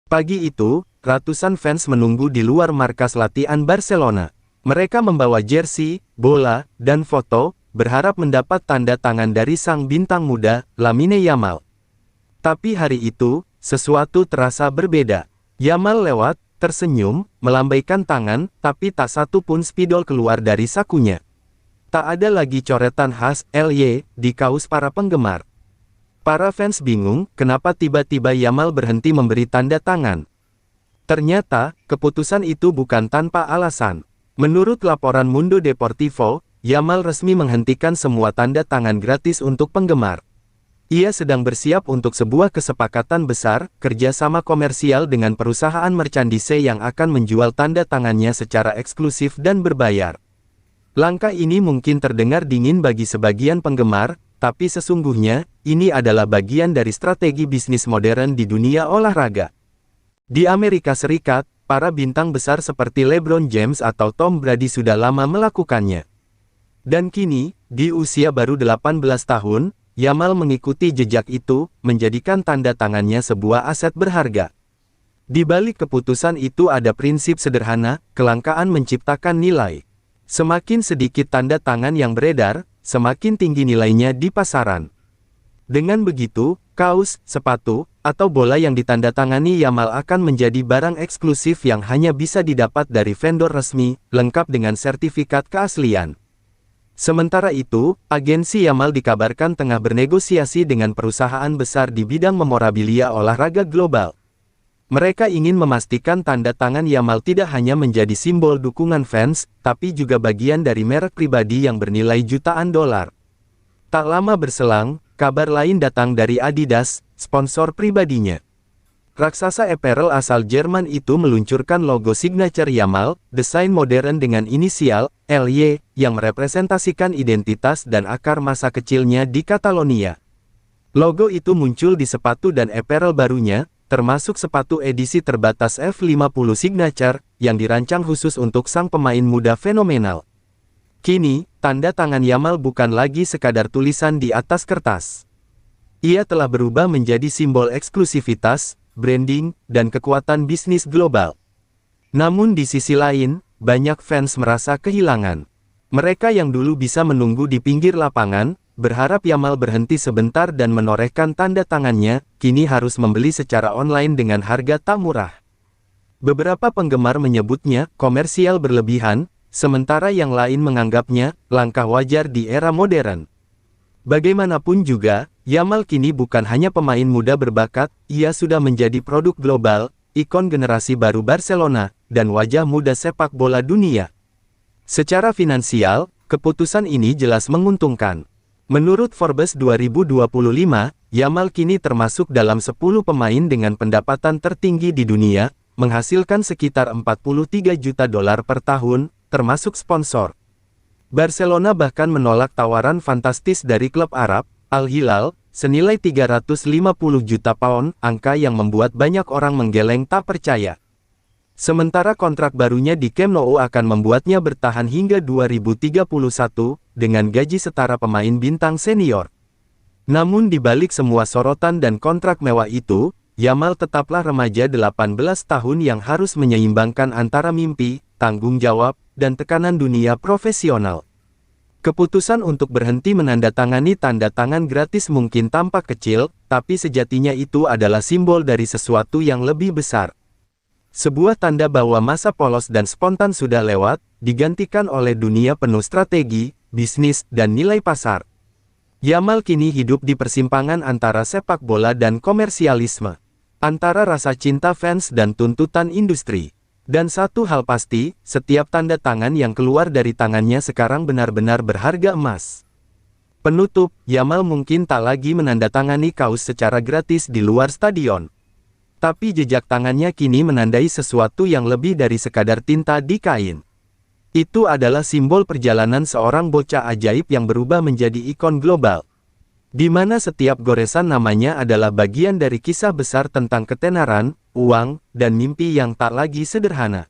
Pagi itu, ratusan fans menunggu di luar markas latihan Barcelona. Mereka membawa jersey, bola, dan foto, berharap mendapat tanda tangan dari sang bintang muda, Lamine Yamal. Tapi hari itu, sesuatu terasa berbeda. Yamal lewat, tersenyum, melambaikan tangan, tapi tak satu pun spidol keluar dari sakunya. Tak ada lagi coretan khas LY di kaos para penggemar. Para fans bingung, kenapa tiba-tiba Yamal berhenti memberi tanda tangan. Ternyata, keputusan itu bukan tanpa alasan. Menurut laporan Mundo Deportivo, Yamal resmi menghentikan semua tanda tangan gratis untuk penggemar. Ia sedang bersiap untuk sebuah kesepakatan besar, kerjasama komersial dengan perusahaan merchandise yang akan menjual tanda tangannya secara eksklusif dan berbayar. Langkah ini mungkin terdengar dingin bagi sebagian penggemar, tapi sesungguhnya, ini adalah bagian dari strategi bisnis modern di dunia olahraga. Di Amerika Serikat, para bintang besar seperti LeBron James atau Tom Brady sudah lama melakukannya. Dan kini, di usia baru 18 tahun, Yamal mengikuti jejak itu, menjadikan tanda tangannya sebuah aset berharga. Di balik keputusan itu ada prinsip sederhana, kelangkaan menciptakan nilai. Semakin sedikit tanda tangan yang beredar, semakin tinggi nilainya di pasaran. Dengan begitu, kaos, sepatu, atau bola yang ditandatangani Yamal akan menjadi barang eksklusif yang hanya bisa didapat dari vendor resmi, lengkap dengan sertifikat keaslian. Sementara itu, agensi Yamal dikabarkan tengah bernegosiasi dengan perusahaan besar di bidang memorabilia olahraga global. Mereka ingin memastikan tanda tangan Yamal tidak hanya menjadi simbol dukungan fans, tapi juga bagian dari merek pribadi yang bernilai jutaan dolar. Tak lama berselang, kabar lain datang dari Adidas, sponsor pribadinya. Raksasa apparel asal Jerman itu meluncurkan logo signature Yamal, desain modern dengan inisial LY, yang merepresentasikan identitas dan akar masa kecilnya di Catalonia. Logo itu muncul di sepatu dan apparel barunya, termasuk sepatu edisi terbatas F50 Signature, yang dirancang khusus untuk sang pemain muda fenomenal. Kini, tanda tangan Yamal bukan lagi sekadar tulisan di atas kertas. Ia telah berubah menjadi simbol eksklusivitas, branding, dan kekuatan bisnis global. Namun di sisi lain, banyak fans merasa kehilangan. Mereka yang dulu bisa menunggu di pinggir lapangan, berharap Yamal berhenti sebentar dan menorehkan tanda tangannya, kini harus membeli secara online dengan harga tak murah. Beberapa penggemar menyebutnya komersial berlebihan, sementara yang lain menganggapnya langkah wajar di era modern. Bagaimanapun juga, Yamal kini bukan hanya pemain muda berbakat, ia sudah menjadi produk global, ikon generasi baru Barcelona, dan wajah muda sepak bola dunia. Secara finansial, keputusan ini jelas menguntungkan. Menurut Forbes 2025, Yamal kini termasuk dalam 10 pemain dengan pendapatan tertinggi di dunia, menghasilkan sekitar 43 juta dolar per tahun, termasuk sponsor. Barcelona bahkan menolak tawaran fantastis dari klub Arab, Al Hilal, senilai 350 juta pound, angka yang membuat banyak orang menggeleng tak percaya. Sementara kontrak barunya di Camp Nou akan membuatnya bertahan hingga 2031, dengan gaji setara pemain bintang senior. Namun di balik semua sorotan dan kontrak mewah itu, Yamal tetaplah remaja 18 tahun yang harus menyeimbangkan antara mimpi, tanggung jawab, dan tekanan dunia profesional. Keputusan untuk berhenti menandatangani tanda tangan gratis mungkin tampak kecil, tapi sejatinya itu adalah simbol dari sesuatu yang lebih besar. Sebuah tanda bahwa masa polos dan spontan sudah lewat, digantikan oleh dunia penuh strategi, bisnis, dan nilai pasar. Yamal kini hidup di persimpangan antara sepak bola dan komersialisme. Antara rasa cinta fans dan tuntutan industri. Dan satu hal pasti, setiap tanda tangan yang keluar dari tangannya sekarang benar-benar berharga emas. Penutup, Yamal mungkin tak lagi menandatangani kaos secara gratis di luar stadion. Tapi jejak tangannya kini menandai sesuatu yang lebih dari sekadar tinta di kain. Itu adalah simbol perjalanan seorang bocah ajaib yang berubah menjadi ikon global. Di mana setiap goresan namanya adalah bagian dari kisah besar tentang ketenaran, uang, dan mimpi yang tak lagi sederhana.